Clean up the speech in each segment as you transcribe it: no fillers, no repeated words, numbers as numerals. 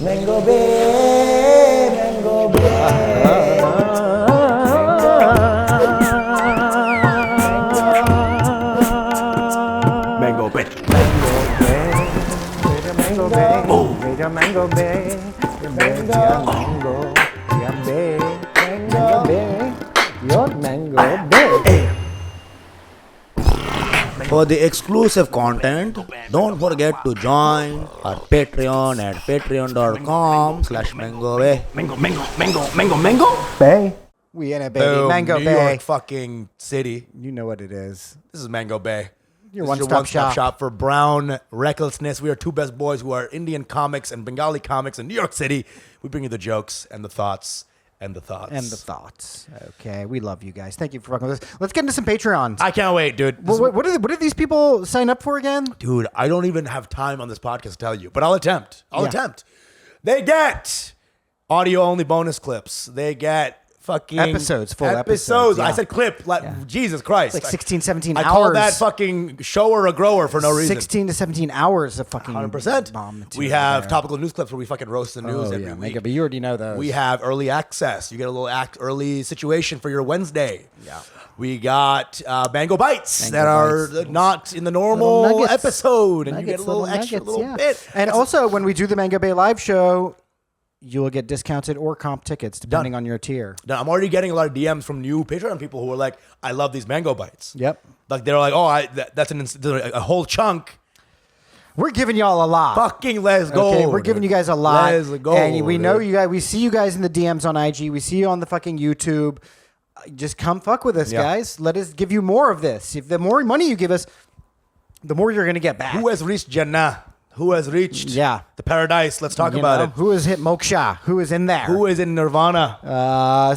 Mango Bay, Mango Bay. Mango Bay. Mango Bay, Mango Bay, Mango Bay, Mango Bay, your Mango Bay. For the exclusive content, don't forget to join our Patreon at patreon.com/MangoBay. Mango Bay. We in it, baby. Boom, Mango New Bay. York fucking city. You know what it is. This is Mango Bay. Your This is one-stop shop. for brown recklessness. We are two best boys who are Indian comics and Bengali comics in New York City. We bring you the jokes and the thoughts. And the thoughts. Okay, we love you guys. Thank you for fucking with us. Let's get into some Patreons. I can't wait, dude. What did these people sign up for again? Dude, I don't even have time on this podcast to tell you, but I'll attempt. Yeah. They get audio-only bonus clips. They get fucking Full episodes. I Yeah. said clip. Jesus Christ. It's like 16, 17 I hours. call that fucking shower a grower for no reason. 16 to 17 hours of fucking 100%. bomb material We have there. topical news clips where we fucking roast the news every week. Mega, but you already know those. We have early access. You get a little early situation for your Wednesday. Yeah. We got Mango Bites Mango that are Bites. not in the Little normal nuggets. episode. And you Nuggets, get a little extra nuggets, little yeah. bit. And also, when we do the Mango Bay live show, you will get discounted or comp tickets depending on your tier. Now, I'm already getting a lot of DMs from new Patreon people who are like, I love these Mango Bites. Yep. Like, they're like, oh, that's a whole chunk. We're giving y'all a lot. Fucking let's go. Okay, we're giving you guys a lot. Let's go. And we know dude. you guys. We see you guys in the DMs on IG. We see you on the fucking YouTube. Just come fuck with us, Yeah. guys. Let us give you more of this. If the more money you give us, the more you're going to get back. Who has reached Jannah? Who has reached the paradise? Let's talk about it. Who has hit moksha? Who is in there? Who is in Nirvana?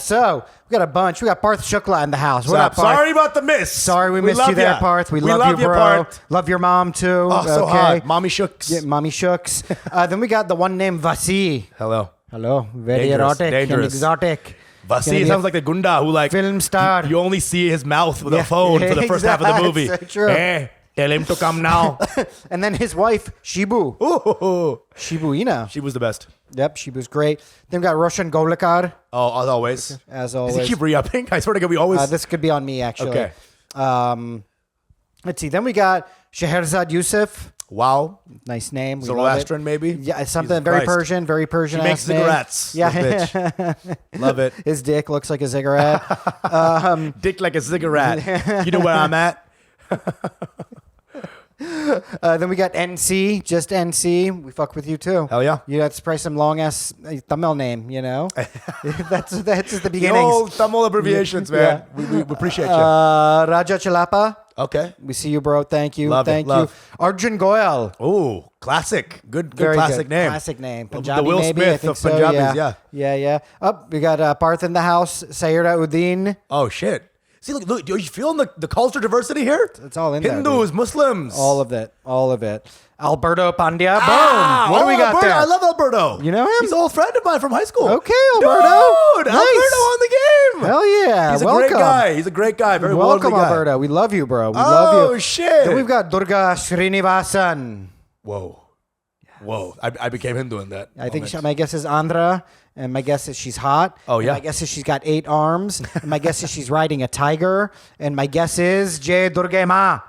So we got a bunch. We got Parth Shukla in the house. What up, Parth? Sorry about the miss. Sorry we missed love you there, ya. Parth. We love you, bro. Parth. Love your mom too. Oh, so hot. Mommy shooks. Yeah, mommy shooks. Then we got the one named Vasi. Hello. Hello. Very Dangerous, erotic and dangerous. exotic. Vasi sounds like the gunda who like film star. You only see his mouth with a phone for the first half of the movie. So true. Tell him to come now. And then his wife, Shibu. Ooh. Shibuina. She was the best. Yep, Shibu's great. Then we got Roshan Golakar, Oh, as always. as Does always. he keep re-upping? I swear to God, we always... This could be on me, actually. Okay. Let's see. Then we got Scheherazade Yusuf. Wow. Nice name. We Zoroastrian, love it. maybe? Yeah, it's something Jesus very Christ. Persian, very Persian. She makes ass name. cigarettes. Yeah. Bitch. Love it. His dick looks like a cigarette. Dick like a cigarette. You know where I'm at? Then we got NC, just NC. We fuck with you too. Hell yeah. You that's probably some long ass Tamil name, you know. that's just the The beginnings. old Tamil abbreviations, man. We appreciate you. Raja Chalapa. Okay. We see you, bro. Thank you. Love it, Thank love. you. Arjun Goyal. Ooh, classic. Good Very classic good. name. Classic name. The Punjabi, Will maybe. I Smith think of so. Punjabis, Yeah. Oh, we got Parth in the house. Sayera Uddin. Oh, shit. See, look, are you feeling the culture diversity here? It's all in there, Hindus, Muslims. All of it. Alberto Pandya. Boom. Ah, What do we got Alberto. there? I love Alberto. You know him? He's an old friend of mine from high school. Okay, Alberto. Dude, Nice. Alberto on the game. Hell yeah. He's a Welcome. great guy. He's a great guy. Very Welcome, worldly guy. Alberto. We love you, bro. We love you. Oh, shit. Then we've got Durga Srinivasan. Whoa. I became Hindu in that I think moment. my guess is Andhra, and my guess is she's hot. Oh, and yeah. my guess is she's got 8 arms. And my guess is she's riding a tiger. And my guess is Jai Durga Ma.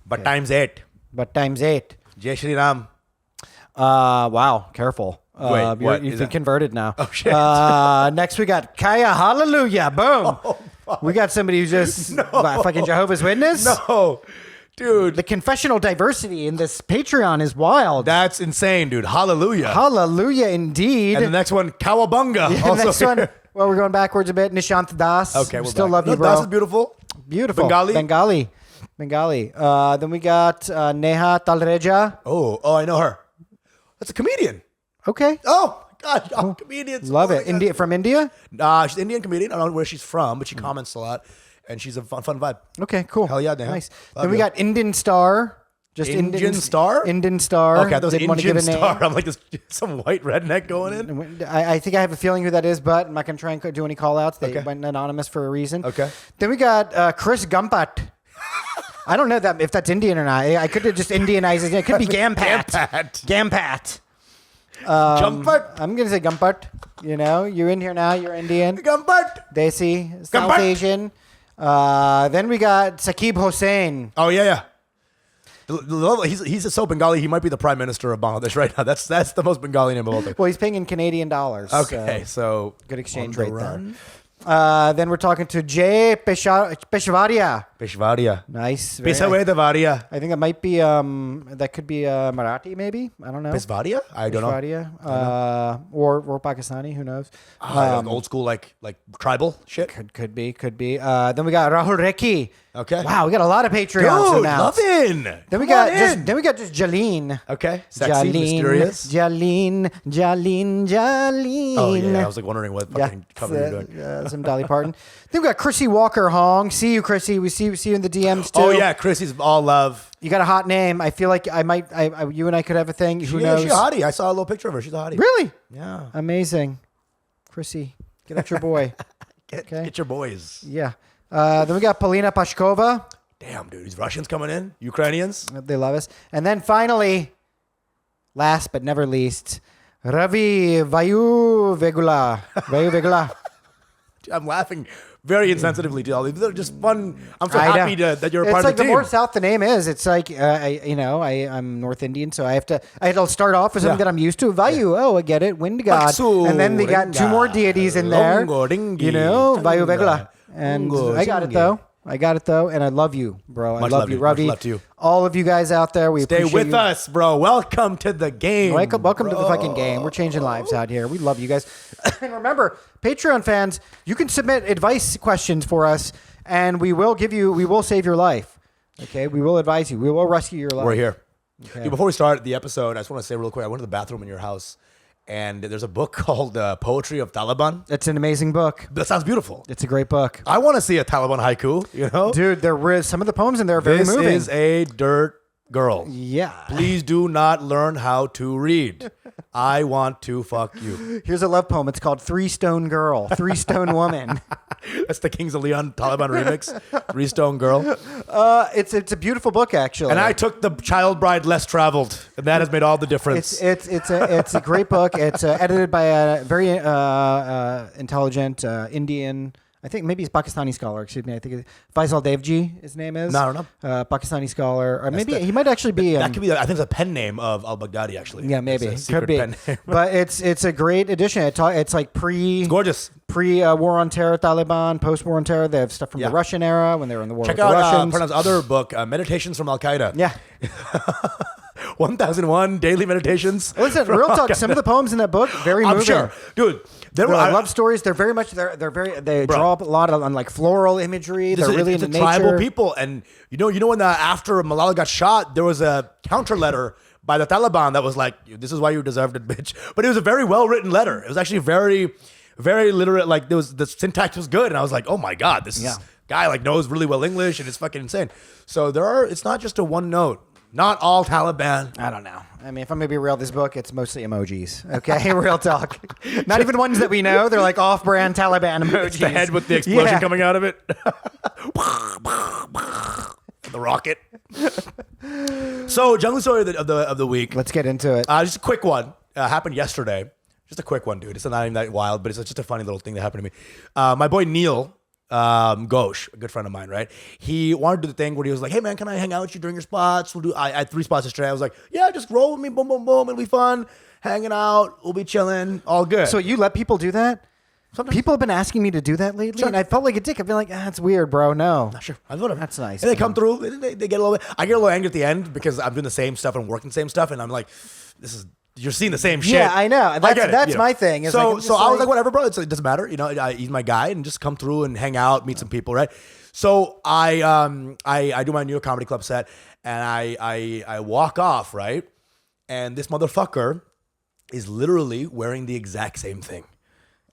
But times 8. But times 8. Jai Shri Ram. Wow. Careful. Wait, what? You've Is been that- converted now. Oh, shit. Next, we got Kaya Hallelujah. Boom. We got somebody who just fucking Jehovah's Witness. No. Dude. The confessional diversity in this Patreon is wild. That's insane, dude. Hallelujah. Hallelujah, indeed. And the next one, Cowabunga. The also next one, well, we're going backwards a bit. Nishant Das. Okay, we we're still back. love you, No, bro. Das is beautiful. Beautiful. Bengali. Then we got Neha Talreja. Oh, I know her. That's a comedian. Okay. Oh, God. Oh, comedians. Love Oh, it. my God. From India? She's an Indian comedian. I don't know where she's from, but she comments a lot. And she's a fun vibe. Okay, cool. Hell yeah, Neha. Nice. Love Then we you. got Indian Star. Just Indian Star? Indian Star. Okay, that was Didn't want to give Indian a name. Star. I'm like, this some white redneck going in. I think I have a feeling who that is, but I'm not going to try and do any call outs. They Okay. went anonymous for a reason. Okay. Then we got Chris Gumpat. I don't know if that's Indian or not. I could have just Indianized it. It could be Gampat. Gampat. Gampat. Jumpert. I'm gonna say Gumpert. You know, you're in here now. You're Indian, Gumpert. Desi, South Gumpert. Asian. Then we got Saqib Hussain. Oh yeah. He's so Bengali. He might be the prime minister of Bangladesh right now. That's the most Bengali name of all time. Well, he's paying in Canadian dollars. Okay, so good exchange on the rate run. there. Then we're talking to Jay Peshwaria. Peshwaria. Nice. Pesawedavaria. I think it might be that could be Marathi maybe. I don't know. Peshwaria? I don't know. Peshwaria. Or Pakistani, who knows? Old school like tribal shit. Could be. Then we got Rahul Rekhi. Okay. Wow, we got a lot of Patreons Dude, now. loving. Then we got just Jaleen. Okay. Sexy, mysterious. Jaleen. Oh yeah, I was like wondering what fucking cover you're doing. Some Dolly Parton. Then we got Chrissy Walker Hong. See you, Chrissy. We see you in the DMs too. Oh yeah, Chrissy's all love. You got a hot name. I feel like you and I could have a thing. Who knows? She's a hottie. I saw a little picture of her. She's a hottie. Really? Yeah. Amazing. Chrissy, get at your boy. Get your boys. Yeah. Then we got Polina Pashkova. Damn, dude. These Russians coming in. Ukrainians. They love us. And then finally, last but never least, Ravi Vayuvegula. I'm laughing very insensitively to all these. They're just fun. I'm so happy that you're a part of the team. It's like the more south the name is, it's like I'm North Indian, so I had to start off with something that I'm used to. Vayu, I get it, wind god, and then they got two more deities in there. Vayu Vegula, and I got it though, and I love you, bro. I love you, Ravi. Much love to you. All of you guys out there, we stay appreciate with us, bro. Welcome to the game. Welcome to the fucking game. We're changing lives out here. We love you guys. And remember, Patreon fans, you can submit advice questions for us, and we will save your life. Okay, we will advise you. We will rescue your life. We're here. Okay. Dude, before we start the episode, I just want to say real quick. I went to the bathroom in your house, and there's a book called Poetry of Taliban. It's an amazing book. That sounds beautiful. It's a great book. I want to see a Taliban haiku, you know? Dude, there is some of the poems in there are very moving. This is a dirt girl. Yeah. Please do not learn how to read. I want to fuck you. Here's a love poem. It's called 3 Stone Girl, 3 Stone Woman. That's the Kings of Leon Taliban remix. 3 Stone Girl. It's a beautiful book, actually. And I took the child bride less traveled, and that has made all the difference. It's a great book. It's edited by a very intelligent Indian. I think maybe he's a Pakistani scholar. Excuse me. I think Faisal Devji, his name is. No, I don't know. Pakistani scholar, or maybe he might actually be. That could be. I think it's a pen name of al-Baghdadi, actually. Yeah, maybe it's a could be. pen name. But it's a great edition. It's like It's gorgeous. Pre-war on terror, Taliban, post-war on terror. They have stuff from the Russian era when they were in the war with the Russians. Check out Pranav's other book, Meditations from Al-Qaeda. Yeah. 1001 daily meditations. Listen, real talk. Some of the poems in that book very moving. I'm sure, dude. They're love stories. They're very much. They draw up a lot on like floral imagery. They're really into nature. Tribal people, and you know when after Malala got shot, there was a counter letter by the Taliban that was like, "This is why you deserved it, bitch." But it was a very well written letter. It was actually very, very literate. Like the syntax was good, and I was like, "Oh my god, this guy like knows really well English, and it's fucking insane." So it's not just a one note. Not all Taliban. I don't know. I mean, if I'm going to be real, this book, it's mostly emojis. Okay? Real talk. Not even ones that we know. They're like off-brand Taliban emojis. It's the head with the explosion coming out of it. The rocket. So, jungle story of the week. Let's get into it. Just a quick one. Happened yesterday. Just a quick one, dude. It's not even that wild, but it's just a funny little thing that happened to me. My boy Neil, Ghosh, a good friend of mine, right? He wanted to do the thing where he was like, "Hey man, can I hang out with you during your spots? I had 3 spots yesterday." I was like, "Yeah, just roll with me, boom, boom, boom. It'll be fun. Hanging out, we'll be chilling, all good." So you let people do that? Sometimes. People have been asking me to do that lately, and I felt like a dick. I've been like, "That's weird, bro. No." Not sure. Whatever. That's nice. And they come through. They get a little bit. I get a little angry at the end because I'm doing the same stuff and working the same stuff, and I'm like, you're seeing the same shit. Yeah, I know. That's you know? my thing. So I was like, whatever, bro. It doesn't matter. You know, he's my guy, and just come through and hang out, meet some people, right? So I do my New York Comedy Club set, and I walk off, right? And this motherfucker is literally wearing the exact same thing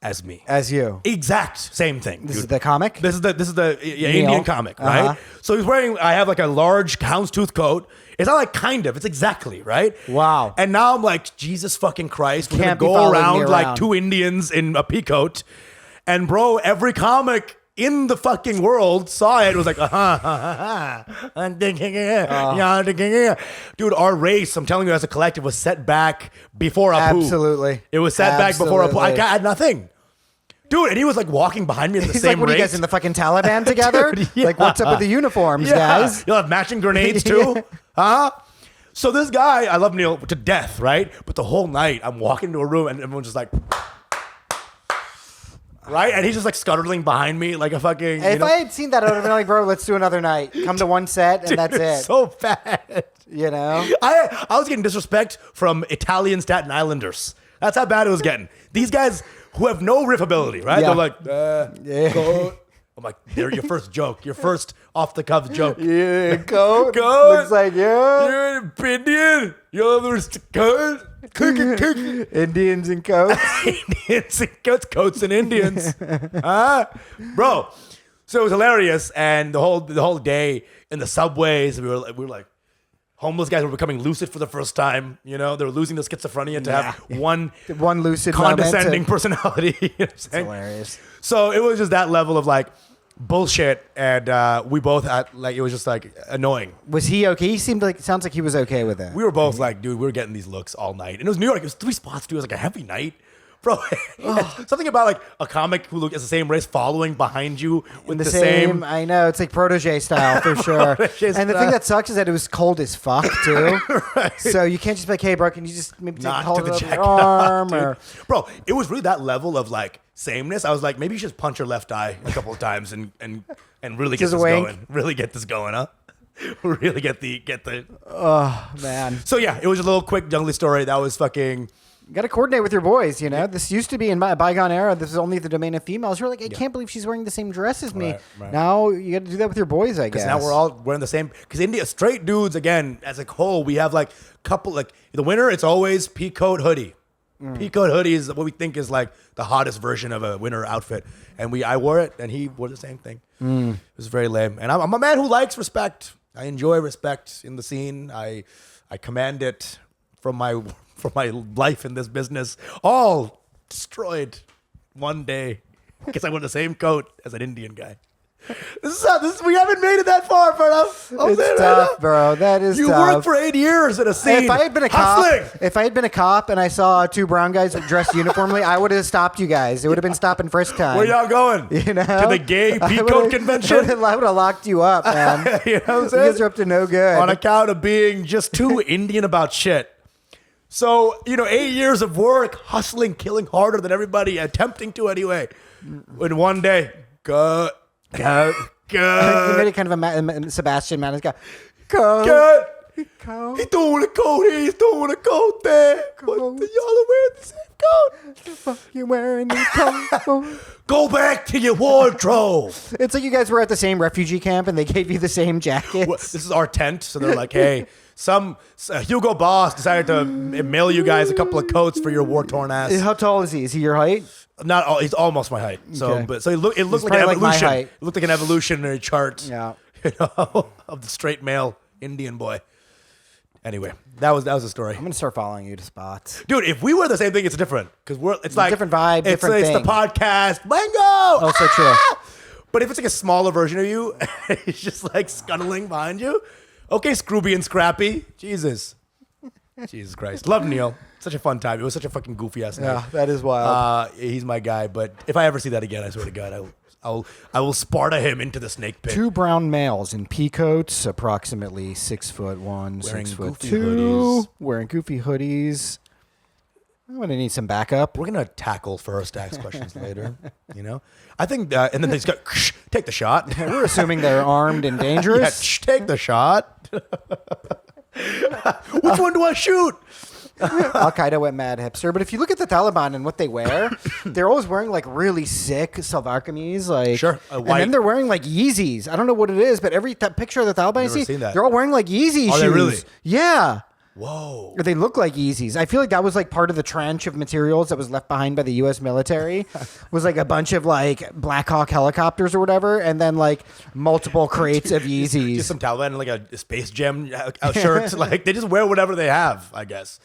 as me. As you. Exact same thing. This is the comic? This is the Indian comic, right? So he's wearing, I have like a large houndstooth coat. It's not like kind of, it's exactly, right? Wow. And now I'm like, Jesus fucking Christ, we're Can't gonna be go following me around like around. 2 Indians in a peacoat. And bro, every comic in the fucking world saw it, was like, dude, our race, I'm telling you, as a collective, was set back before Apu. Absolutely. It was set back before Apu. I had nothing. Dude, and he was like walking behind me in the He's same like, what are you guys in the fucking Taliban together? Dude, yeah. Like, what's up with the uniforms, guys? You'll have matching grenades too? Huh? So this guy, I love Neil to death, right? But the whole night, I'm walking into a room and everyone's just like... Right? And he's just like scuttling behind me like a fucking... If I had seen that, I would have been like, bro, let's do another night. Come to one set and Dude, that's it. So bad. You know? I was getting disrespect from Italian Staten Islanders. That's how bad it was getting. These guys who have no riff ability, right? Yeah. They're like, goat. I'm like, they're your first joke. Your first off-the-cuff joke. Yeah, goat. Goat. Looks like, yeah. You're an Indian. You're the goat. Indians and coats. Indians and coats. Coats and Indians. Bro. So it was hilarious. And the whole day in the subways, we were like, homeless guys were becoming lucid for the first time. You know, they were losing their schizophrenia to have one lucid condescending personality. You know what I'm saying? Hilarious. So it was just that level of like bullshit, and we both had like, it was just like annoying. Was he okay? He sounds like he was okay with it. We were both like, dude, we were getting these looks all night, and it was New York. It was 3 spots, dude. It was like a heavy night. Bro, something about like a comic who is the same race following behind you with the same. I know, it's like protege style for sure. And the thing that sucks is that it was cold as fuck too. Right. So you can't just be like, hey, bro, can you just maybe take hold of your arm? Bro, it was really that level of like sameness. I was like, maybe you should punch your left eye a couple of times and really get this going. Really get this going, huh? Really get the. Oh man. So yeah, it was a little quick jungly story. That was fucking. You got to coordinate with your boys, you know? This used to be in my bygone era. This is only the domain of females. You're like, I can't believe she's wearing the same dress as me. Right. Now you got to do that with your boys, I guess. Because now we're all wearing the same. Because India, straight dudes, again, as a whole, we have like couple, like the winter, it's always peacoat hoodie. Peacoat hoodie is what we think is like the hottest version of a winter outfit. And I wore it, and he wore the same thing. It was very lame. And I'm a man who likes respect. I enjoy respect in the scene. I command it from my life in this business, all destroyed one day because I wore the same coat as an Indian guy. We haven't made it that far, Pranav. It's tough, bro. That is you tough. You worked for 8 years in a scene. If I had been a cop and I saw 2 brown guys dressed uniformly, I would have stopped you guys. It would have been stop and frisk time. Where y'all going? You know, to the gay peacoat convention? I would have locked you up, man. You know what I'm saying? You guys are up to no good on account of being just too Indian about shit. So, 8 years of work, hustling, killing harder than everybody, attempting to anyway. In one day, go. You made it kind of a Sebastian Manis guy. Go. He's throwing a coat here, he's throwing a coat there. What, y'all are wearing the same coat? The fuck you wearing the coat? Go back to your wardrobe. It's like you guys were at the same refugee camp and they gave you the same jackets. Well, this is our tent, so they're like, hey, some Hugo Boss decided to mail you guys a couple of coats for your war-torn ass. How tall is he? Is he your height? Not all. He's almost my height. So, okay. It looked like an evolution. Like my height. It looked like an evolutionary chart. Yeah. Of the straight male Indian boy. Anyway, that was the story. I'm gonna start following you to spots, dude. If we were the same thing, it's different because it's like different vibe, different thing. It's the podcast, Mango. Oh, so true. But if it's like a smaller version of you, it's just like scuttling behind you. Okay, Scrooby and Scrappy. Jesus Christ. Love Neil. Such a fun time. It was such a fucking goofy ass night. Yeah, that is wild. He's my guy. But if I ever see that again, I swear to God, I will Sparta him into the snake pit. 2 brown males in peacoats, approximately 6'1", wearing 6'2", hoodies. wearing goofy hoodies. I'm gonna need some backup. We're gonna tackle first, ask questions later. I think, and then they just go, take the shot. We're assuming they're armed and dangerous. Yeah, take the shot. Which one do I shoot? Al Qaeda went mad hipster, but if you look at the Taliban and what they wear, they're always wearing like really sick Salvarkamis, like sure, and then they're wearing like Yeezys. I don't know what it is, but every picture of the Taliban you see, they're all wearing like Yeezy shoes. They really? Yeah. Whoa. Or they look like Yeezys. I feel like that was like part of the trench of materials that was left behind by the U.S. military. Was like a bunch of like Black Hawk helicopters or whatever, and then like multiple crates of Yeezys. Just some Taliban in like a Space Jam shirt. Like they just wear whatever they have, I guess.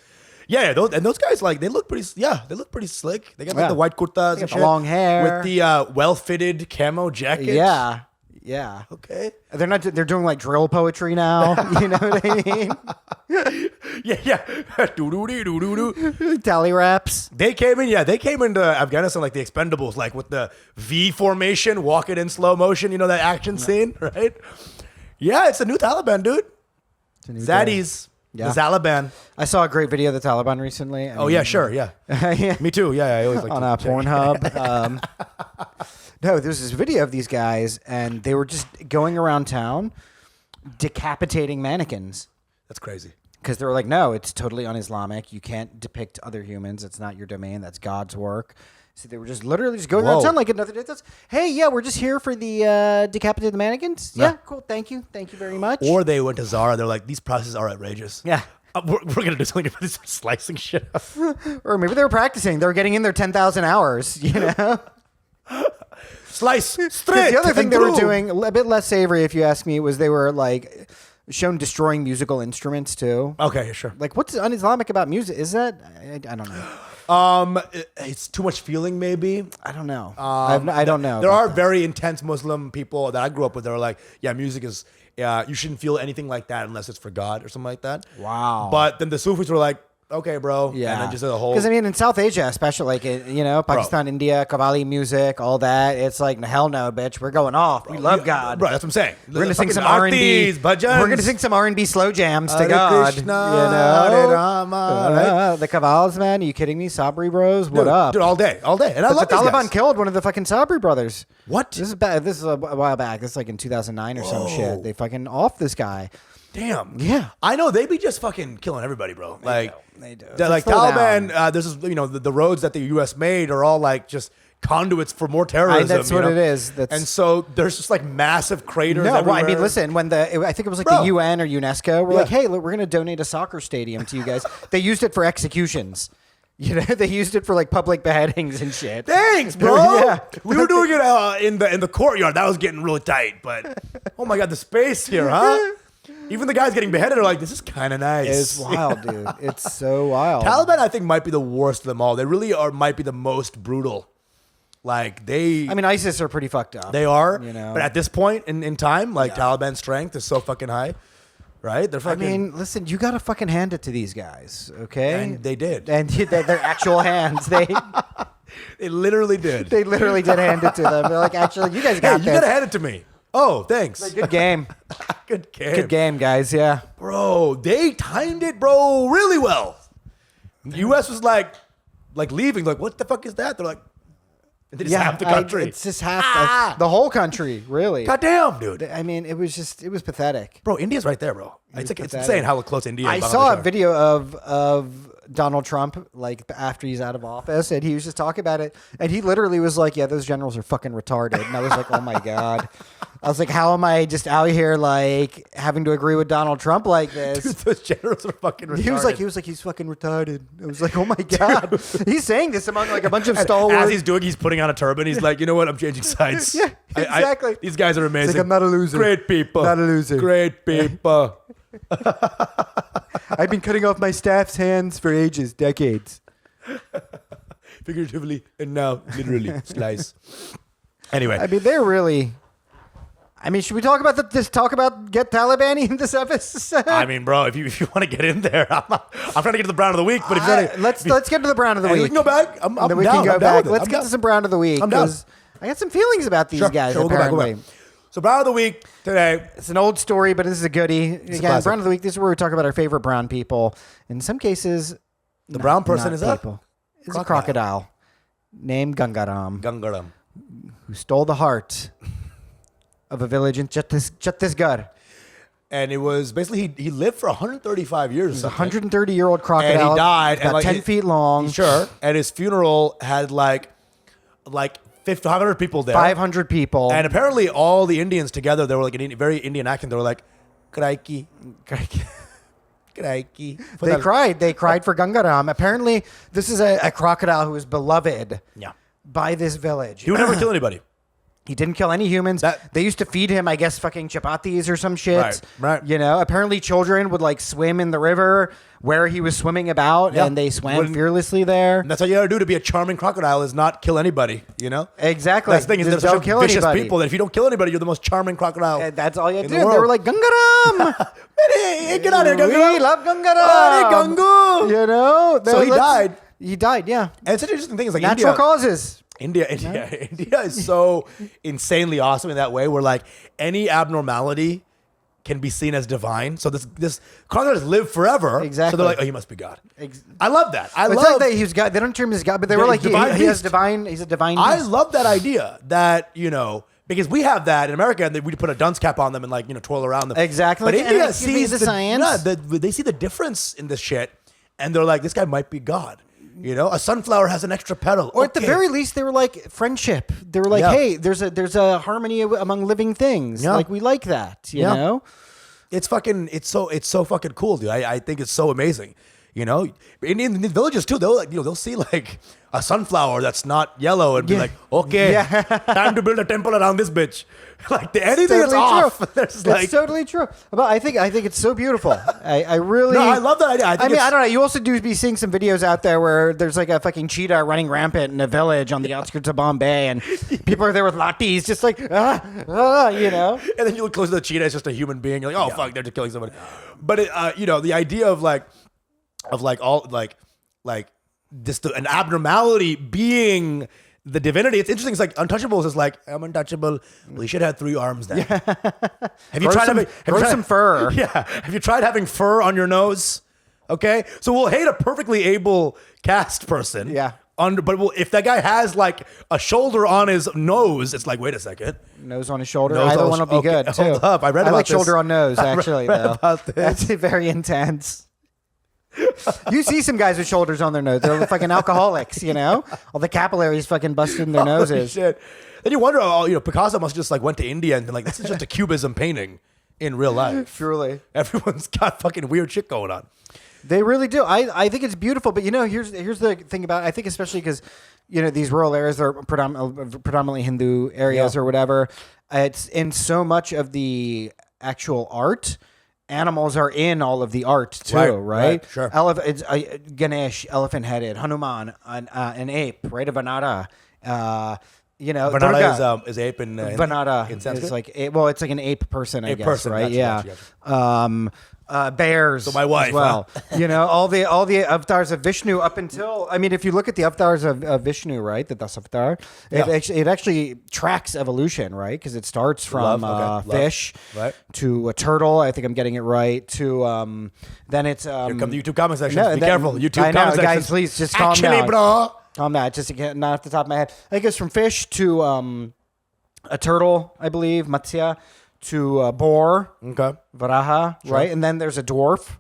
Yeah, those guys like they look pretty slick. They got like the white kurtas and the long hair with the well-fitted camo jackets. Yeah. Okay. They're doing like drill poetry now. You know what I mean? Yeah. Do-do-do-do-do-do. Tally raps. They came into Afghanistan like the Expendables, like with the V formation, walking in slow motion. You know that action scene, right? Yeah, it's a new Taliban, dude. Zaddies. Yeah. The Taliban. I saw a great video of the Taliban recently. Yeah, sure. Yeah. Me too. Yeah, I always like on Pornhub. No, there's this video of these guys, and they were just going around town decapitating mannequins. That's crazy. Because they were like, no, it's totally un-Islamic. You can't depict other humans. It's not your domain. That's God's work. So they were just literally just going around town like another day. Hey, yeah, we're just here for the decapitated mannequins. Yeah, cool. Thank you. Thank you very much. Or they went to Zara. They're like, these prices are outrageous. Yeah. We're going to do something about this slicing shit up. Or maybe they were practicing. They were getting in their 10,000 hours, you know? Slice straight. The other thing they were doing, a bit less savory, if you ask me, was they were like shown destroying musical instruments too. Okay, sure. Like, what's un-Islamic about music? Is that? I don't know. It's too much feeling, maybe. I don't know. I don't know. There are very intense Muslim people that I grew up with that are like, yeah, music is, you shouldn't feel anything like that unless it's for God or something like that. Wow. But then the Sufis were like, okay, bro. Yeah. And then just the whole. Because, I mean, in South Asia, especially, like, Pakistan, India, Qawwali music, all that, it's like, hell no, bitch. We're going off. We love God. Bro, that's what I'm saying. We're going to sing some R&B. We're going to sing some R&B slow jams to God. Krishna, Hare Rama, right? The Qawwals, man. Are you kidding me? Sabri bros? What up? Dude, all day. And I love the these Taliban guys. killed one of the fucking Sabri brothers. What? This is a while back. This is like in 2009 or some shit. They fucking off this guy. Damn. Yeah. I know. They be just fucking killing everybody, bro. Like, they do. Like Taliban, this is, the roads that the U.S. made are all like just conduits for more terrorism. That's what it is. And so there's just like massive craters everywhere. Well, I mean, listen, when I think it was like the UN or UNESCO were like, hey, look, we're going to donate a soccer stadium to you guys. They used it for executions. They used it for like public beheadings and shit. Thanks, bro. Yeah. We were doing it in the courtyard. That was getting really tight. But oh my God, the space here, huh? Even the guys getting beheaded are like, this is kind of nice. It's wild, dude. It's so wild. Taliban, I think, might be the worst of them all. They really might be the most brutal. Like I mean, ISIS are pretty fucked up. They are. But at this point in time, like Taliban strength is so fucking high. Right? They're fucking. I mean, listen, you got to fucking hand it to these guys, okay? And they did. And they're actual hands. They literally did. They literally did hand it to them. They're like, actually, you guys got this. You got to hand it to me. Oh, thanks. Like, good game. Good game. Good game, guys. Yeah. Bro, they timed it, bro, really well. The U.S. was like leaving. Like, what the fuck is that? They're like, they just half the country. It's just half the whole country, really. Goddamn, dude. I mean, it was pathetic. Bro, India's right there, bro. It's insane how close India and I Bangladesh saw a are. video of Donald Trump, like after he's out of office, and he was just talking about it, and he literally was like, yeah, those generals are fucking retarded. And I was like, oh my God. I was like, how am I just out here like having to agree with Donald Trump like this? Dude, those generals are fucking retarded. He was like, he's fucking retarded. I was like, oh my God. He's saying this among like a bunch of stalwarts. As he's putting on a turban, he's like, you know what? I'm changing sides. Yeah, exactly. These guys are amazing. He's like, I'm not a loser. Great people. Not a loser. Great people. I've been cutting off my staff's hands for ages, decades. Figuratively and now literally. Slice. Anyway. I mean, they're really... I mean, should we talk about get Taliban in this episode? I mean, bro, if you want to get in there, I'm trying to get to the Brown of the Week, but if you want to... Let's get to the Brown of the Week. We can go back. I'm then we down. can go I'm down back. with it. Let's I'm get down. to some Brown of the Week. I'm down. I got some feelings about these guys, we'll apparently. go back. So Brown of the Week today. It's an old story, but this is a goodie. Again, classic. Brown of the Week, this is where we talk about our favorite brown people. In some cases... The brown person is people. Is a crocodile named Gangaram. Who stole the heart of a village in Chhattisgarh. And it was basically, he lived for 135 years. He's a 130-year-old crocodile. And he died. About and 10 feet long. Sure. And his funeral had like 500 people there. 500 people. And apparently all the Indians together, they were like a very Indian accent. They were like, Kraiki. Kraiki. They cried for Gangaram. Apparently, this is a crocodile who is beloved by this village. He would never kill anybody. He didn't kill any humans. They used to feed him, I guess, fucking chapatis or some shit. Right. You know, apparently children would like swim in the river where he was swimming about, and they swam fearlessly there. And that's what you gotta do to be a charming crocodile, is not kill anybody, you know? Exactly. That's the thing, is there's such vicious people that if you don't kill anybody, you're the most charming crocodile. And that's all you had to do. The They were like, Gangaram! Hey, get out of here, Gangaram! We love Gangaram! Gangu! You know? So he died. He died, yeah. And it's such an interesting thing. Is like natural causes. India is so insanely awesome in that way, where like any abnormality can be seen as divine. So this crocodiles live forever. Exactly. So they're like, oh, he must be God. I love that. It's like that he's God. They don't term him as God, but they were like, he has divine. He's a divine beast. I love that idea that, you know, because we have that in America, and we put a dunce cap on them and like, you know, twirl around them. Exactly. But India sees the science. They see the difference in this shit, and they're like, this guy might be God. You know, a sunflower has an extra petal. Or at the very least, they were like friendship. They were like, hey, there's a harmony among living things. Yeah. Like we like that, you know? It's so fucking cool, dude. I think it's so amazing. You know, in the villages too, they'll see like a sunflower that's not yellow and be like, okay, time to build a temple around this bitch. Like anything that's off. That's totally true. But I think it's so beautiful. I really. No, I love that idea. I mean, I don't know. You also do be seeing some videos out there where there's like a fucking cheetah running rampant in a village on the outskirts of Bombay, and people are there with lathis, just like you know. And then you look close to the cheetah; it's just a human being. You're like, oh fuck, they're just killing somebody. But you know, the idea of an abnormality being the divinity. It's interesting. It's like Untouchables is like, I'm untouchable. We should have 3 arms then. Have you tried some fur? Yeah. Have you tried having fur on your nose? Okay. So we'll hate a perfectly able cast person. Yeah. But if that guy has like a shoulder on his nose, it's like, wait a second. Nose on his shoulder. Either one will be good too. Hold up. I read about like this. shoulder on nose, actually. I read about this. That's very intense. You see some guys with shoulders on their nose. They're fucking alcoholics, you know? All the capillaries fucking busted in their noses. Shit. Then you wonder, Picasso must have just like went to India and been like, this is just a cubism painting in real life. Truly. Everyone's got fucking weird shit going on. They really do. I think it's beautiful, but you know, here's the thing about it. I think especially because, you know, these rural areas are predominantly Hindu areas or whatever. It's in so much of the actual art. Animals are in all of the art too, right? Sure. It's Ganesh, elephant-headed, Hanuman, an ape, right? A Vanada. You know, Vanada is ape in Vanada. Sanskrit? It's like it's like an ape person, I guess, person, right? Gotcha. Bears. So my wife, as well. You know, all the avatars of Vishnu up until, I mean, if you look at the avatars of Vishnu, right, the Das avatar, it actually tracks evolution, right? Because it starts from fish to a turtle. I think I'm getting it right. To then it's here come the YouTube comment section. Be careful, YouTube comment section. Guys, please just calm down. Actually, bro. Calm down. Just not off the top of my head. I think it's from fish to a turtle, I believe, Matsya. To a boar, Varaha, right? And then there's a dwarf,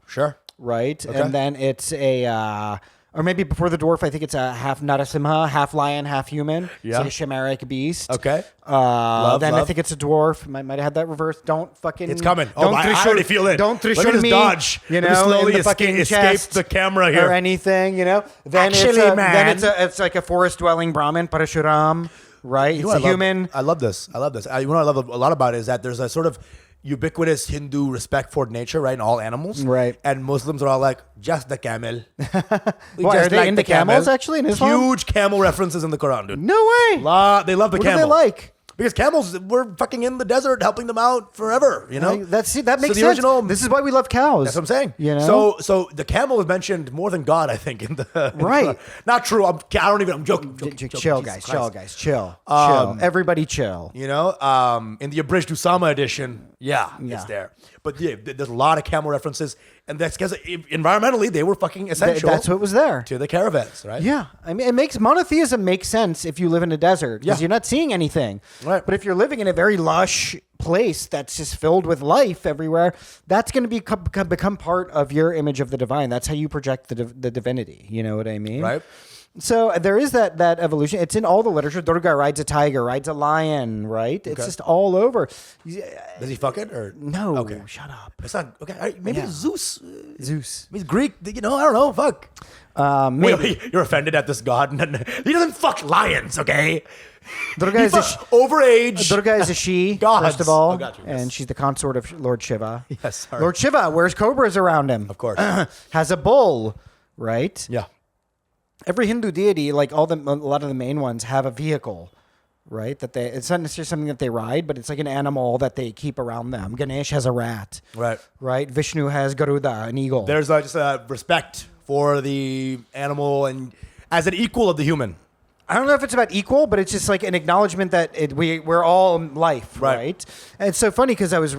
right? Okay. And then it's or maybe before the dwarf, I think it's a half Narasimha, half lion, half human. Yeah. It's like a shamanic beast. Okay. I think it's a dwarf. Might have had that reversed. Don't fucking... It's coming. I already feel it. Don't Trishul me. Dodge. You know, slowly escape the camera here. Or anything, you know? Then it's like a forest-dwelling Brahmin, Parashuram. Right? It's a human. I love this. What I love a lot about it is that there's a sort of ubiquitous Hindu respect for nature, right? In all animals. Right. And Muslims are all like, just the camel. Are they into camels actually in Islam? Huge camel references in the Quran, dude. No way. They love the camel. What do they like? Because camels were fucking in the desert helping them out forever, you know? That makes sense. This is why we love cows. That's what I'm saying. You know? So the camel is mentioned more than God, I think, in the... Right. Not true. I'm joking. Chill, guys. Chill. Everybody chill. You know, in the abridged Usama edition, it's there. But there's a lot of camel references, and that's because environmentally they were fucking essential. That's what was there to the caravans, right? Yeah, I mean, monotheism makes sense if you live in a desert because you're not seeing anything. Right. But if you're living in a very lush place that's just filled with life everywhere, that's going to become part of your image of the divine. That's how you project the divinity. You know what I mean? Right. So there is that evolution. It's in all the literature. Durga rides a tiger, rides a lion, right? It's just all over. Does he fuck it or no? Okay, Shut up. it's not okay. Maybe it's Zeus. Zeus. He's Greek. I don't know. Fuck. Maybe. Wait, you're offended at this god? He doesn't fuck lions, okay? Durga is overage. Durga is a she, gods. first of all, Got you, yes. and she's the consort of Lord Shiva. Yes, sorry. Lord Shiva wears cobras around him. Of course. Has a bull, right? Yeah. Every Hindu deity, like a lot of the main ones, have a vehicle, right? It's not necessarily something that they ride, but it's like an animal that they keep around them. Ganesh has a rat, right? Vishnu has Garuda, an eagle. There's just a respect for the animal and as an equal of the human. I don't know if it's about equal, but it's just like an acknowledgement that we're all life, right? And it's so funny because I was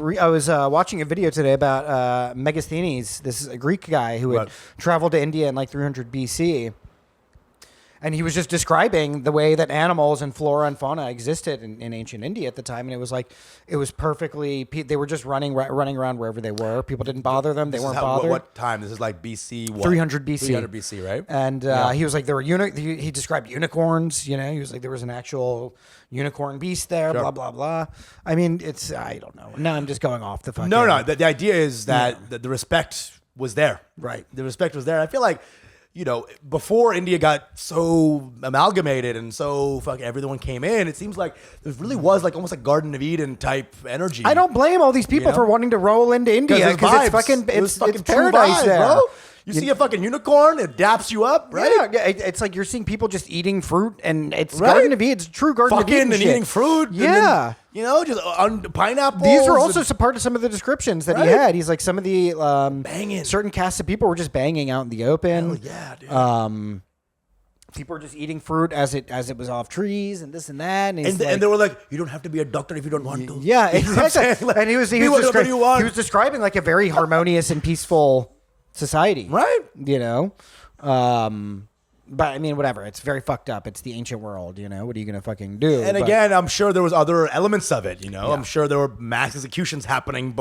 watching a video today about Megasthenes. This is a Greek guy who had traveled to India in like 300 BC. And he was just describing the way that animals and flora and fauna existed in ancient India at the time. And it was perfectly, they were just running around wherever they were. People didn't bother them. They weren't bothered. What time? This is like BC what? 300 BC. 300 BC, right? And he was like, there were he described unicorns, He was like, there was an actual unicorn beast there, blah, blah, blah. I mean, I don't know. No, I'm just going off the fucking. No. The idea is that the respect was there. Right. The respect was there. I feel like, before India got so amalgamated and so everyone came in, it seems like there really was like almost like Garden of Eden type energy. I don't blame all these people for wanting to roll into India because it's paradise vibes, there. Bro. You see a fucking unicorn, it daps you up, right? Yeah, it's like you're seeing people just eating fruit, and it's Garden of Eden. It's true Garden of Eden and shit. eating fruit. Yeah. And then, just on pineapples. These were also part of some of the descriptions that he had. He's like some of the banging. Certain castes of people were just banging out in the open. Hell yeah, dude. People were just eating fruit as it was off trees and this and that. And they were like, you don't have to be a doctor if you don't want to. Yeah, exactly. And he was describing like a very harmonious and peaceful society, right? But I mean, whatever. It's very fucked up. It's the ancient world. What are you gonna fucking do? And again, I'm sure there was other elements of it. I'm sure there were mass executions happening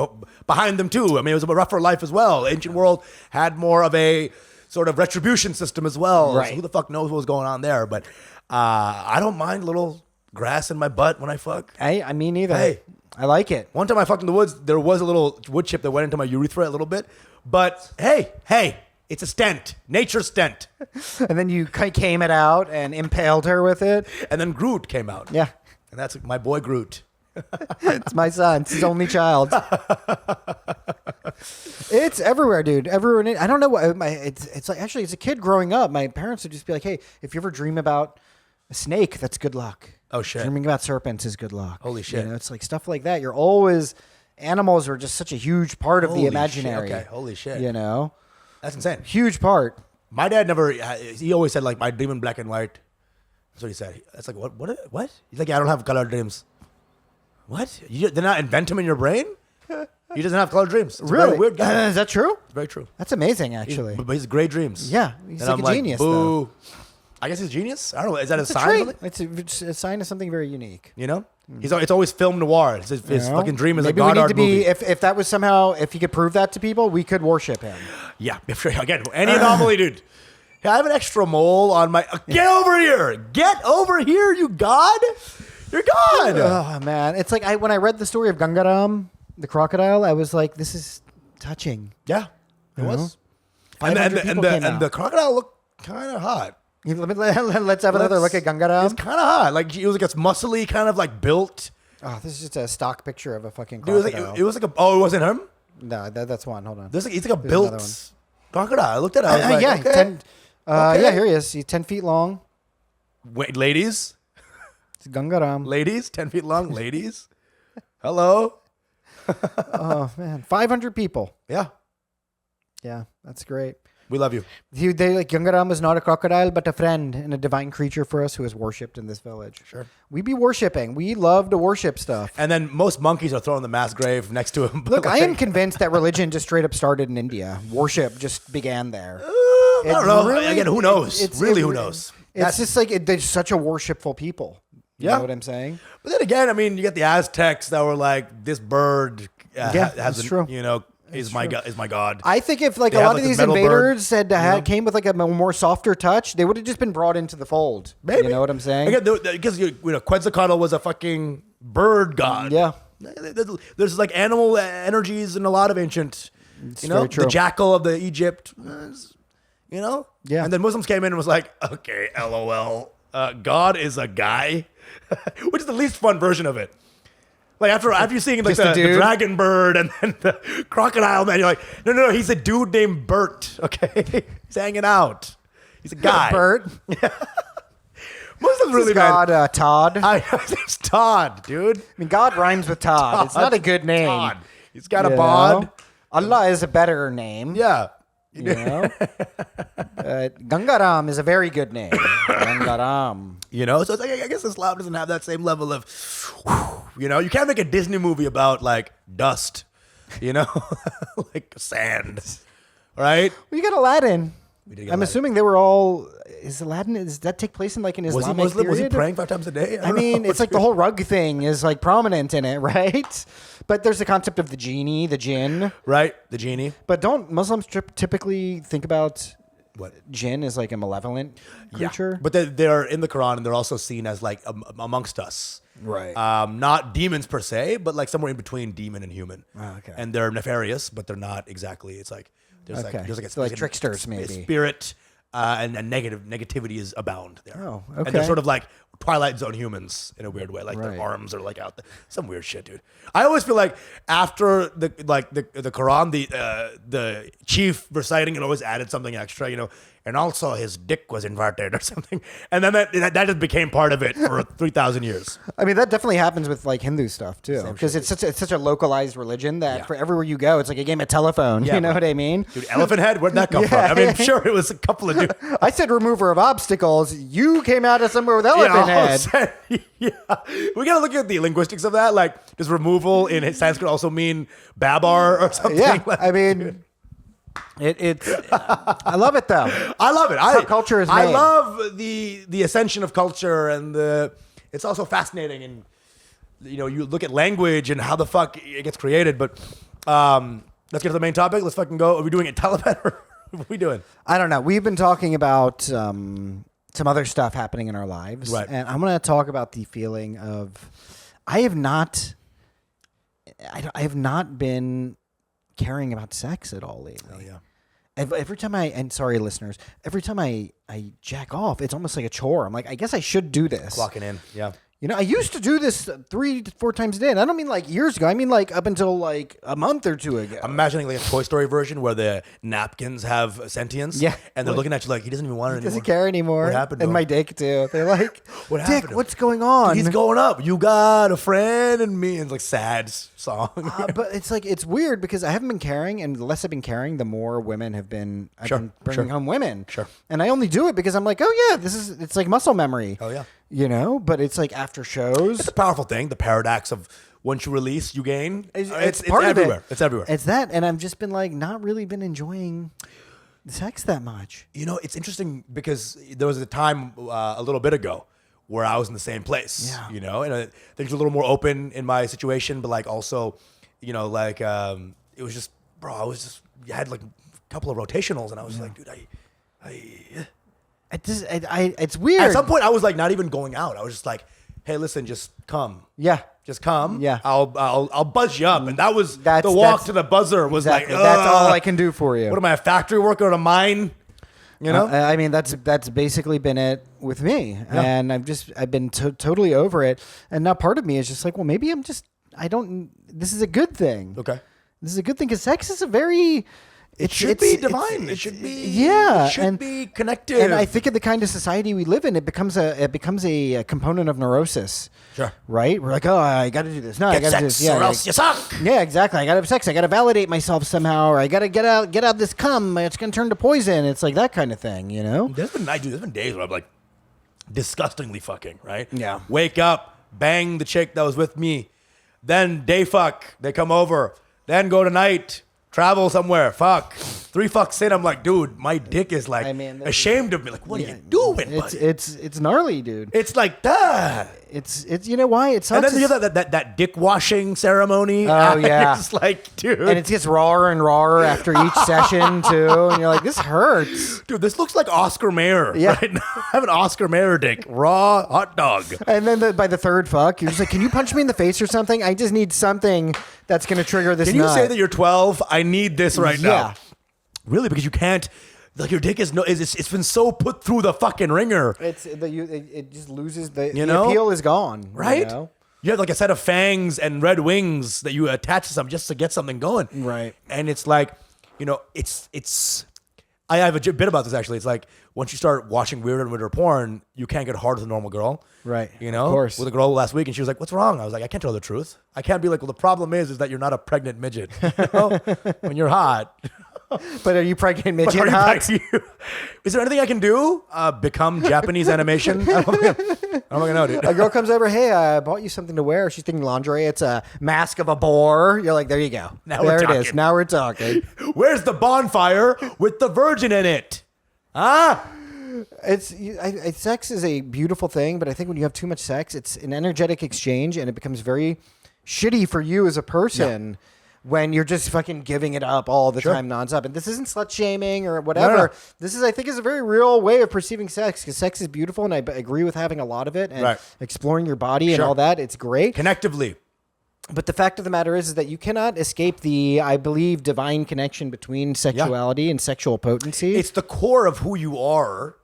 behind them too. I mean, it was a rougher life as well. Ancient world had more of a sort of retribution system as well. Right. So who the fuck knows what was going on there? But I don't mind little grass in my butt when I fuck. I mean, neither. Hey, I like it. One time I fucked in the woods. There was a little wood chip that went into my urethra a little bit. But hey, it's a stent. Nature's stent. And then you came it out and impaled her with it. And then Groot came out. Yeah. And that's my boy Groot. It's my son. It's his only child. It's everywhere, dude. Everyone. I don't know what. It's like, actually, as a kid growing up, my parents would just be like, hey, if you ever dream about a snake, that's good luck. Oh, shit. Dreaming about serpents is good luck. Holy shit. It's like stuff like that. You're always... Animals are just such a huge part of the imaginary. Shit. Okay, holy shit. That's insane. Huge part. My dad he always said, like, I dream in black and white. That's what he said. It's like, what? He's like, I don't have colored dreams. What? You did not invent him in your brain? He doesn't have colored dreams. It's really? A very weird guy. Is that true? It's very true. That's amazing, actually. But he's great dreams. Yeah. He's like a genius, boo. though. I guess he's a genius. I don't know. Is that a sign? Something? It's a sign of something very unique. It's always film noir. His fucking dream is maybe a Godard movie. If that was somehow, if he could prove that to people, we could worship him. Yeah. Again, any anomaly, dude. Hey, I have an extra mole on my... Get over here. Get over here, you god. You're God. Oh, man. It's like when I read the story of Gangaram the Crocodile, I was like, this is touching. Yeah. It was. 500 people came out. And the crocodile looked kind of hot. Let's have another look at Gangaram. It's kind of hot. Like, it was like a muscly, kind of like built. Oh, this is just a stock picture of a fucking crocodile. It was like it wasn't him? No, that's one. Hold on. He's like a built crocodile. I looked at it. I was like, yeah, okay. Yeah, here he is. He's 10 feet long. Wait, ladies? It's Gangaram. Ladies? 10 feet long? Ladies? Hello? Oh, man. 500 people. Yeah. Yeah, that's great. We love you. Gangaram is not a crocodile, but a friend and a divine creature for us who is worshipped in this village. Sure. We be worshipping. We love to worship stuff. And then most monkeys are thrown in the mass grave next to him. Look, I am convinced that religion just straight up started in India. Worship just began there. I don't know. Again, who knows? Who knows? It's just like they're such a worshipful people. You know what I'm saying? But then again, I mean, you get the Aztecs that were like, this bird that's true. is my god. I think if like They a have, lot like, of this these metal invaders bird, came with like a more softer touch, they would have just been brought into the fold. Maybe. You know what I'm saying? Again, because Quetzalcoatl was a fucking bird god. Yeah. There's like animal energies in a lot of ancient. It's very true. The jackal of the Egypt. Yeah. And then Muslims came in and was like, okay, LOL. God is a guy, which is the least fun version of it. Like after you seeing like the dragon bird and then the crocodile man, you're like, no, he's a dude named Bert. Okay, he's hanging out. He's a guy. Bert. Muslims really God, Todd. His name's Todd, dude. I mean, God rhymes with Todd. It's not a good name. Todd. He's got a bod. Allah is a better name. Yeah. You know? Gangaram is a very good name. Gangaram. So it's like, I guess Islam doesn't have that same level of, you can't make a Disney movie about like dust, like sand, right? Well, you got Aladdin. I'm assuming they were all. Is Aladdin? Does that take place in like an Islamic Was he Muslim? period? Was he praying 5 times a day? I mean, it's like the whole rug thing is like prominent in it, right? But there's the concept of the genie, the jinn. Right, the genie. But don't Muslims typically think about what jinn as like a malevolent creature? Yeah. But they're in the Quran and they're also seen as like amongst us. Right. Not demons per se, but like somewhere in between demon and human. Oh, okay. And they're nefarious, but they're not exactly. It's like there's like tricksters maybe. Spirit and negativity is abound there. Oh, okay. And they're sort of like Twilight Zone humans in a weird way. Like Right. their arms are like out there. Some weird shit, dude. I always feel like after the Quran, the chief reciting it always added something extra, and also his dick was inverted or something. And then that just became part of it for 3,000 years. I mean, that definitely happens with like Hindu stuff too, because it's such a localized religion that for everywhere you go, it's like a game of telephone. Yeah, you know what I mean? Dude, elephant head, where'd that come from? I mean, I'm sure it was a couple of dudes. I said remover of obstacles. You came out of somewhere with elephant head. We gotta look at the linguistics of that. Like, does removal in Sanskrit also mean babar or something? Yeah, like, I mean, it's. I love it though. I love it. How culture is made. I love the ascension of culture, and it's also fascinating. And you look at language and how the fuck it gets created. But let's get to the main topic. Let's fucking go. Are we doing it Taliban or what are we doing? I don't know. We've been talking about some other stuff happening in our lives, right? And I'm going to talk about the feeling of I have not been caring about sex at all lately. Oh yeah. Every time sorry listeners, every time I jack off, it's almost like a chore. I'm like, I guess I should do this. Clocking in. Yeah. I used to do this 3 to 4 times a day. And I don't mean like years ago. I mean like up until like a month or 2 ago. I'm imagining like a Toy Story version where the napkins have sentience. Yeah. And they're looking at you like, he doesn't even want it anymore. Doesn't care anymore. What happened to and him? my dick too. They're like, What happened Dick, to him? what's going on? He's going up. You got a friend and me. And it's like sad song. But it's like, it's weird because I haven't been caring, and the less I've been caring, the more women have been, I've been bringing home women. Sure. And I only do it because I'm like, oh yeah, it's like muscle memory. Oh yeah. But it's like after shows. It's a powerful thing. The paradox of once you release, you gain. It's part everywhere. of it. It's everywhere. It's that. And I've just been like, not really been enjoying sex that much. It's interesting because there was a time a little bit ago where I was in the same place, and things were a little more open in my situation, but like also, it was just, bro, I had like a couple of rotationals and I was like, dude, It's weird. At some point I was like not even going out. I was just like, hey, listen, just come. Yeah. Just come. Yeah. I'll buzz you up. And that was the walk to the buzzer was exactly. like, that's all I can do for you. What am I, a factory worker at a mine? I mean, that's basically been it with me. Yeah. And I've been totally over it. And now part of me is just like, well, maybe this is a good thing. Okay. This is a good thing because sex is a very... It should be divine. It should be. Yeah, it should be connected. And I think in the kind of society we live in, it becomes a component of neurosis. Sure. Right? We're like, oh, I got to do this. No, I got to do this. Yeah, or else you suck. Yeah, exactly. I got to have sex. I got to validate myself somehow, or I got to get out this cum. It's going to turn to poison. It's like that kind of thing, There's been days where I'm like disgustingly fucking, right? Yeah. Wake up, bang the chick that was with me, then day fuck. They come over, then go to night. travel somewhere. Fuck. 3 fucks in, I'm like, dude, my dick is like ashamed of me. Like, what are you doing, buddy? It's gnarly, dude. It's like that. It's you know why it sucks. And then you have that dick washing ceremony. Oh yeah, it's like, dude. And it gets rawer and rawer after each session too. And you're like, this hurts, dude. This looks like Oscar Mayer right now. I have an Oscar Mayer dick, raw hot dog. And then by the third fuck, you're just like, can you punch me in the face or something? I just need something that's gonna trigger this. Can you say that you're 12? I need this right now. Really, because you can't. Like your dick is it's been so put through the fucking ringer. It just loses the appeal is gone. Right? You have like a set of fangs and red wings that you attach to something just to get something going. Right. And it's like, it's I have a bit about this actually. It's like once you start watching weirder and weirder porn, you can't get hard with a normal girl. Right. Of course. With a girl last week and she was like, "What's wrong?" I was like, "I can't tell the truth. I can't be like, well, the problem is that you're not a pregnant midget. When you're hot." But are you pregnant midget hot? Is there anything I can do? Become Japanese animation? I don't know, dude. A girl comes over, hey, I bought you something to wear. She's thinking lingerie. It's a mask of a boar. You're like, there you go. There it is. Now we're talking. Where's the bonfire with the virgin in it? Sex is a beautiful thing, but I think when you have too much sex, it's an energetic exchange, and it becomes very shitty for you as a person. Yeah. When you're just fucking giving it up all the time nonstop. And this isn't slut shaming or whatever. No. This is, I think, is a very real way of perceiving sex, because sex is beautiful, and I agree with having a lot of it and exploring your body and all that. It's great. Connectively. But the fact of the matter is that you cannot escape the, I believe, divine connection between sexuality and sexual potency. It's the core of who you are.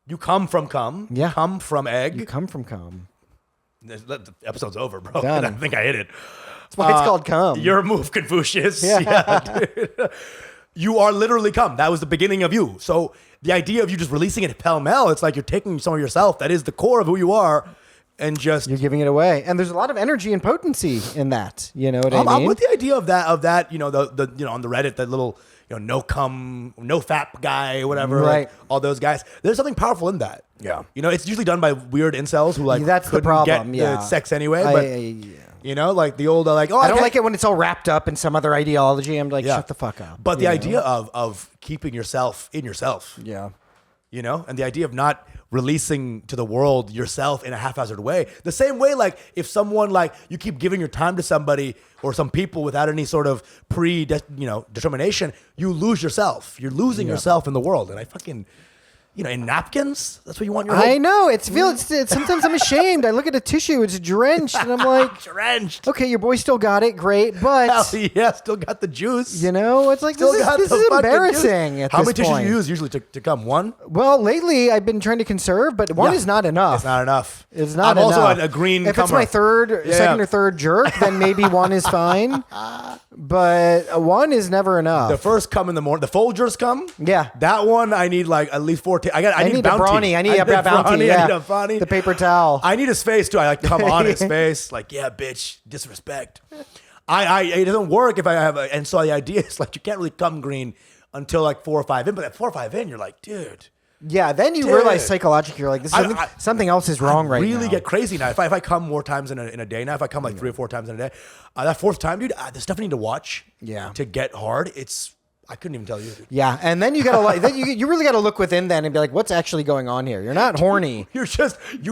You come from cum. Yeah. You come from egg. You come from cum. The episode's over, bro. Done. I think I hit it. That's why it's called cum. Your move, Confucius. Yeah, dude. You are literally cum. That was the beginning of you. So the idea of you just releasing it pell-mell, it's like you're taking some of yourself. That is the core of who you are. And just you're giving it away, and there's a lot of energy and potency in that. You know what I mean? I'm with the idea of that. The on the Reddit, that little no cum, no fap guy, whatever. Right. Like, all those guys. There's something powerful in that. Yeah. It's usually done by weird incels who that's the problem. Get the sex anyway. But like the old I don't like it when it's all wrapped up in some other ideology. I'm like, shut the fuck up. But the idea of keeping yourself in yourself. Yeah. And the idea of not releasing to the world yourself in a haphazard way. The same way, like, if someone, like, you keep giving your time to somebody or some people without any sort of determination, you lose yourself. You're losing yourself in the world. And I fucking... in napkins, that's what you want your I know. Sometimes I'm ashamed. I look at a tissue, it's drenched, and I'm like... drenched. Okay, your boy still got it, great, but... Hell yeah, still got the juice. It's like, this is embarrassing at How this many tissues point. do you use usually to come? One? Well, lately, I've been trying to conserve, but one is not enough. It's not enough. It's not I'm enough. also a green If comer. it's my second or third jerk, then maybe one is fine. But one is never enough. The first come in the morning, the Folgers come. Yeah. That one, I need like at least 4. I need a brawny. I need a bounty. I need a brawny. The paper towel. I need his face too. I like come on his face. Like, yeah, bitch, disrespect. It doesn't work if I have and so the idea is like you can't really come green until like 4 or 5 in. But at 4 or 5 in, you're like, dude. Yeah, then you realize psychologically, you're like, something else is wrong right now. I really get crazy now. If I come more times in a day now, if I come like 3 or 4 times in a day, that 4th time, dude, the stuff I need to watch to get hard, I couldn't even tell you. Yeah, and then you gotta then you really gotta look within then and be like, what's actually going on here? You're not horny. You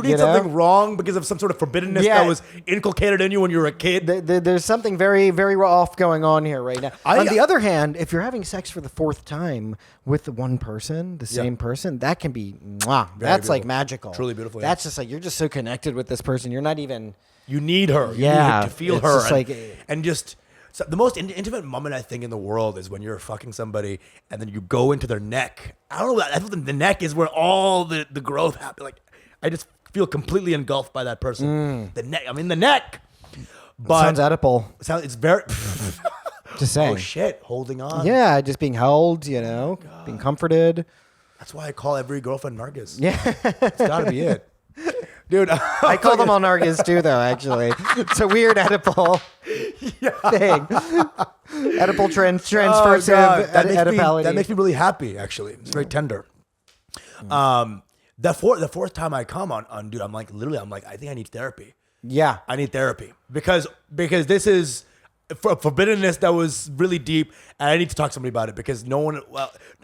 need something wrong because of some sort of forbiddenness that was inculcated in you when you were a kid. There's something very, very off going on here right now. On the other hand, if you're having sex for the 4th time with the one person, the same person, that can be that's beautiful. Like magical. Truly beautiful. That's just like you're just so connected with this person. You're not even. You need her. Yeah, you need to feel her. So the most intimate moment I think in the world is when you're fucking somebody and then you go into their neck. I don't know. I think the neck is where all the growth happens. Like I just feel completely engulfed by that person. The neck. I'm in the neck. But sounds Oedipal. It's very. Just saying. Oh shit! Holding on. Yeah, just being held. Being comforted. That's why I call every girlfriend Nargis. Yeah, it's gotta be it. Dude, I call them all Nargis too, though. Actually, it's a weird Oedipal thing. Oedipal transversive Oedipality. That makes me really happy. Actually, it's very tender. The fourth time I come on, dude, I'm like, I think I need therapy. Yeah, I need therapy because this is forbiddenness that was really deep, and I need to talk to somebody about it because no one,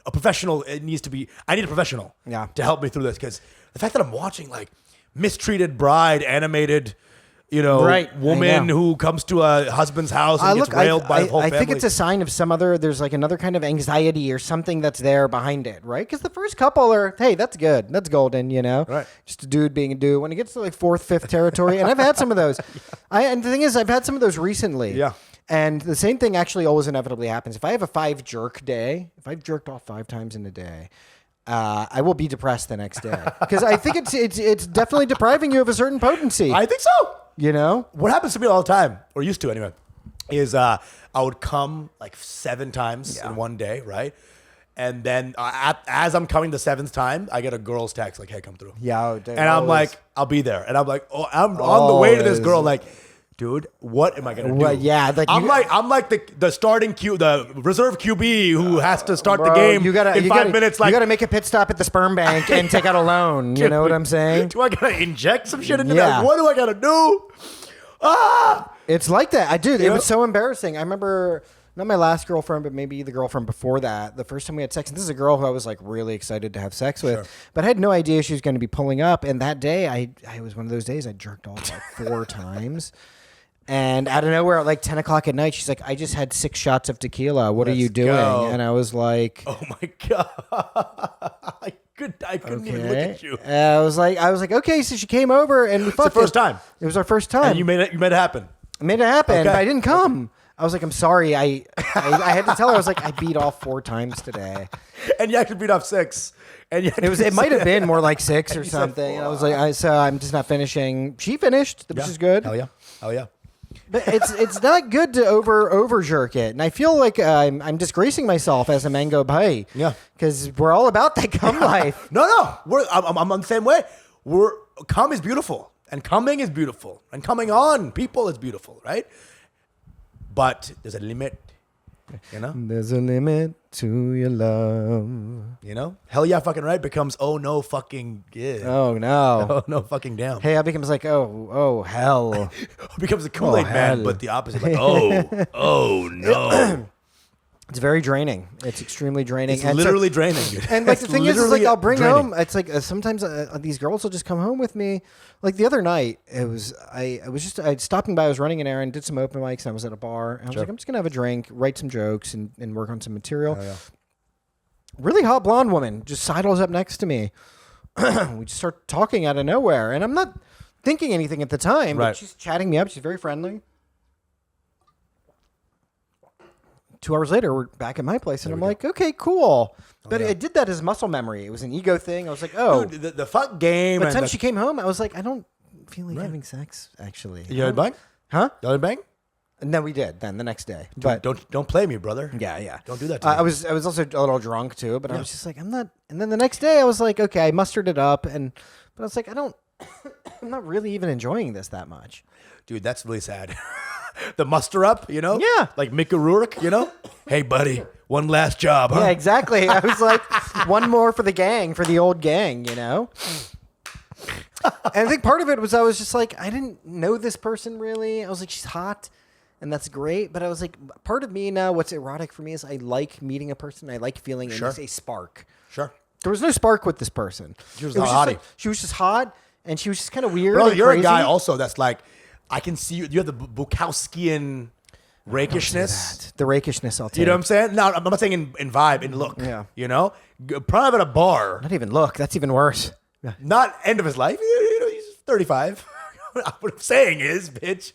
a professional, I need a professional to help me through this because the fact that I'm watching like mistreated bride animated, woman who comes to a husband's house and gets railed by the whole family. I think it's a sign of there's like another kind of anxiety or something that's there behind it, right? Because the first couple are, hey, that's good. That's golden, Right. Just a dude being a dude. When it gets to like fourth, fifth territory, and I've had some of those. And the thing is, I've had some of those recently. Yeah. And the same thing actually always inevitably happens. If I have a 5 jerk day, if I've jerked off 5 times in a day, I will be depressed the next day. Because I think it's definitely depriving you of a certain potency. I think so. What happens to me all the time, or used to anyway, is I would come like 7 times in one day, right? And then as I'm coming the 7th time, I get a girl's text like, "Hey, come through." Yeah, and I'm like, "I'll be there." And I'm like, "Oh, I'm on the way to this girl." Like, dude, what am I gonna do? Well, yeah, I'm like the starting the reserve QB who has to start the game in 5 minutes. Like, you gotta make a pit stop at the sperm bank and take out a loan. You know what I'm saying? Do I gotta inject some shit into that? What do I gotta do? It's like that. I do. It was so embarrassing. I remember not my last girlfriend, but maybe the girlfriend before that. The first time we had sex, and this is a girl who I was like really excited to have sex with, but I had no idea she was going to be pulling up. And that day, I was one of those days I jerked off like 4 times. And out of nowhere, at like 10 o'clock at night, she's like, "I just had 6 shots of tequila. What are you doing?" And I was like, "Oh my God." I couldn't even look at you. I was like, okay. So she came over and we fucked. It's the first time. It was our first time. And you made it happen. I made it happen, but I didn't come. I was like, "I'm sorry." I had to tell her. I was like, "I beat off 4 times today." And you actually beat off 6. And it might have been more like 6 or something. And I was like, so I'm just not finishing. She finished, which is good. Hell yeah. But it's not good to over jerk it, and I feel like I'm disgracing myself as a mango bhai. Yeah, because we're all about that cum life. No, I'm on the same way. Cum is beautiful, and coming is beautiful, and coming on people is beautiful, right? But there's a limit, There's a limit to your love. Hell yeah, fucking right becomes oh no fucking yeah. Oh no. Oh no fucking damn. Hey, I becomes like oh hell. Becomes a Kool-Aid man, but the opposite. Like oh no. It's very draining. It's extremely draining. It's literally draining, dude. And like the thing is like I'll bring home. It's like sometimes these girls will just come home with me. Like the other night, I was stopping by. I was running an errand, did some open mics, and I was at a bar. And I was like, I'm just gonna have a drink, write some jokes, and work on some material. Oh, yeah. Really hot blonde woman just sidles up next to me. We just start talking out of nowhere, and I'm not thinking anything at the time. But she's chatting me up. She's very friendly. 2 hours later, we're back at my place, and I'm like, okay, cool. But I did that as muscle memory. It was an ego thing. I was like, oh. Dude, the fuck game. By the time she came home, I was like, I don't feel like having sex, actually. You had bang? Huh? You had bang? No, we did then the next day. Dude, but don't play me, brother. Yeah. Don't do that to me. I was also a little drunk, too, but I was just like, I'm not. And then the next day, I was like, okay, I mustered it up. But I was like, I'm not really even enjoying this that much. Dude, that's really sad. The muster up, Yeah. Like Mick O'Rourke, Hey, buddy, one last job, huh? Yeah, exactly. I was like, one more for the gang, for the old gang, And I think part of it was I was just like, I didn't know this person really. I was like, she's hot, and that's great. But I was like, part of me now, what's erotic for me is I like meeting a person. I like feeling a spark. Sure. There was no spark with this person. She was hot. She was just hot, and she was just kind of weird. Bro, you're crazy. A guy also that's like, I can see you have the Bukowskian rakishness. The rakishness, I'll take. You know what I'm saying? No, I'm not saying in vibe, in look. Yeah. Pranav at a bar. Not even look. That's even worse. Not end of his life. He's 35. What I'm saying is, bitch,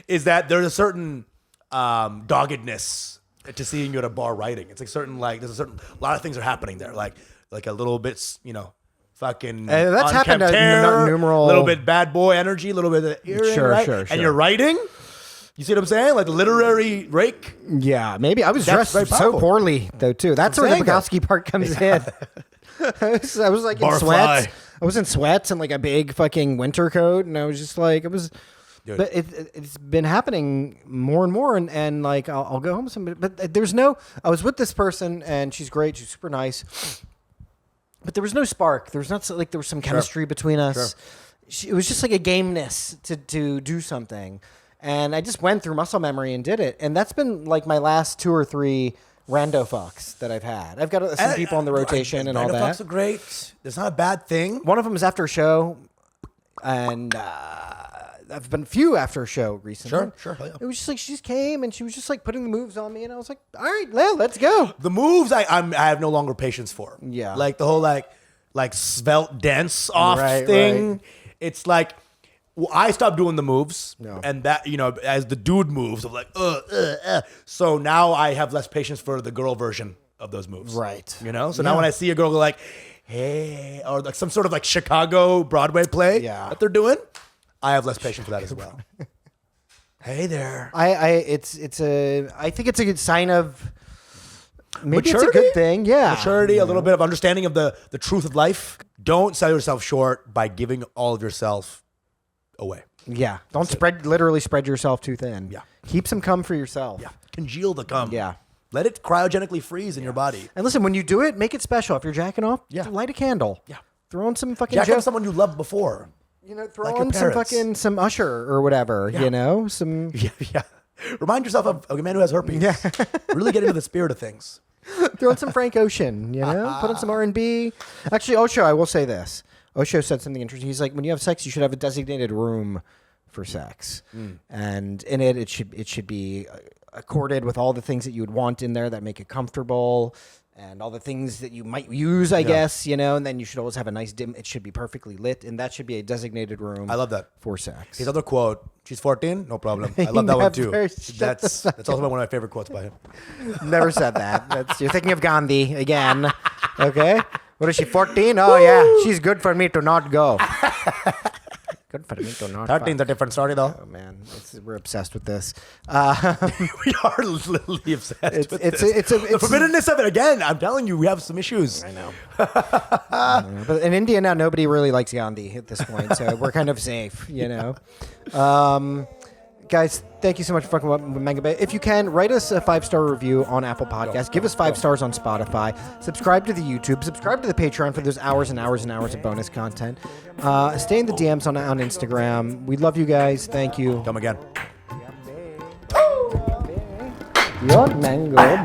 is that there's a certain doggedness to seeing you at a bar writing. It's like there's a lot of things are happening there. Like a little bit, fucking that's happened to numeral. A little bit bad boy energy, a little bit of earring, right? Sure. And you're writing. You see what I'm saying? Like the literary rake. Yeah, maybe I was dressed so poorly though too. That's where the Bukowski part comes in. I was like in sweats. I was in sweats and like a big fucking winter coat, and I was just like, it was. Dude. But it's been happening more and more, and like I'll go home with somebody, but there's no. I was with this person, and she's great. She's super nice. But there was no spark. There was not like there was some chemistry between us. It was just like a gameness to do something. And I just went through muscle memory and did it. And that's been like my last 2 or 3 rando fucks that I've had. I've got some people on the rotation and all that. Rando fucks are great. It's not a bad thing. One of them is after a show, and I've been a few after a show recently. Sure. Yeah. It was just like she just came and she was just like putting the moves on me, and I was like, all right, let's go. The moves I have no longer patience for. Yeah. Like the whole like svelte dance off thing. Right. It's like I stopped doing the moves, No. and that as the dude moves of like So now I have less patience for the girl version of those moves. Right. So now when I see a girl go like, hey, or like some sort of like Chicago Broadway play that they're doing, I have less patience for that as well. Hey there. I think it's a good sign of maybe Maturity? it's a good thing. Yeah. Maturity, a little bit of understanding of the truth of life. Don't sell yourself short by giving all of yourself away. Yeah. Don't literally spread yourself too thin. Yeah. Keep some cum for yourself. Yeah. Congeal the cum. Yeah. Let it cryogenically freeze in your body. And listen, when you do it, make it special. If you're jacking off, light a candle. Yeah. Throw in some fucking Jack off someone you loved before. throw like in your some parents. some Usher or whatever, some Yeah. Remind yourself of a man who has herpes. Yeah. Really get into the spirit of things. throw in some Frank Ocean, put in some R&B. Actually, Osho, I will say this. Osho said something interesting. He's like, when you have sex, you should have a designated room for sex. And in it should be accorded with all the things that you would want in there that make it comfortable, and all the things that you might use, I guess, and then you should always have a nice dim. It should be perfectly lit, and that should be a designated room. I love that. For sex. His other quote, she's 14, no problem. I love that one too. Never That's also one of my favorite quotes by him. Never said that. You're thinking of Gandhi again. Okay? What is she, 14? Oh, yeah. She's good for me to not go. Good for me to not 13's a different story though. Oh, man. We're obsessed with this. We are literally obsessed with this. The forbiddenness of it, again, I'm telling you, we have some issues. I know. But in India now, nobody really likes Gandhi at this point, so we're kind of safe, Guys, thank you so much for fucking with Manga Bay. If you can, write us a 5-star review on Apple Podcasts. Give us 5 stars on Spotify. Subscribe to the YouTube. Subscribe to the Patreon for those hours and hours and hours of bonus content. Stay in the DMs on Instagram. We love you guys. Thank you. Come again. Your mango